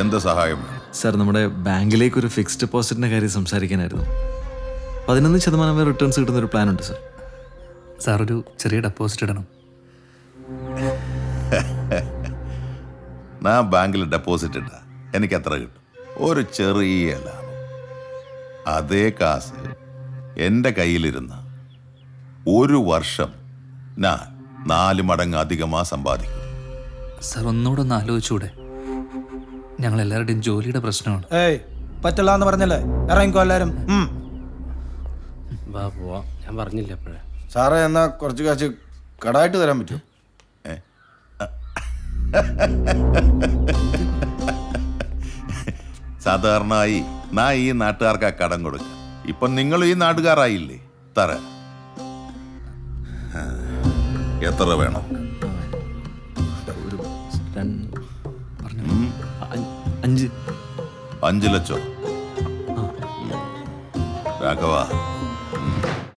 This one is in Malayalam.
എന്ത് സഹായം? സാർ, നമ്മുടെ ബാങ്കിലേക്ക് ഒരു ഫിക്സ്ഡ് ഡെപ്പോസിറ്റിൻ്റെ കാര്യം സംസാരിക്കാനായിരുന്നു. 11% വരെ റിട്ടേൺസ് കിട്ടുന്ന ഒരു പ്ലാൻ ഉണ്ട് സാർ. സാർ ഒരു ചെറിയ ഡെപ്പോസിറ്റ് ഇടണം. ഞാൻ ബാങ്കിൽ ഡെപ്പോസിറ്റ് ഇട്ട എനിക്ക് എത്ര കിട്ടും? ഒരു ചെറിയ ലാഭം. അതേ കാശ് എൻ്റെ കയ്യിലിരുന്ന ഒരു വർഷം ഞാൻ 4 മടങ്ങ് അധികமாக സമ്പാദിക്കും. സാർ ഒന്നുകൂടെ ഒന്ന് ആലോചിച്ചൂടെ? ഞങ്ങൾ എല്ലാവരുടെയും ജോലിയുടെ പ്രശ്നമാണ്. പറ്റില്ല എന്ന് പറഞ്ഞല്ലേ, ഇറങ്ങിക്കോ എല്ലാരും. വാ പോവാ, ഞാൻ പറഞ്ഞില്ല എപ്പോഴേ. സാറേ, എന്നാ കുറച്ച് കാശ് കടായിട്ട് തരാൻ പറ്റുമോ? സാധാരണയായി ഞാൻ ഈ നാട്ടുകാർക്ക് കടം കൊടുക്കാം. ഇപ്പൊ നിങ്ങൾ ഈ നാട്ടുകാരായില്ലേ, തര. എത്ര വേണം? ഒരു 5 ലക്ഷം. രാഘവ,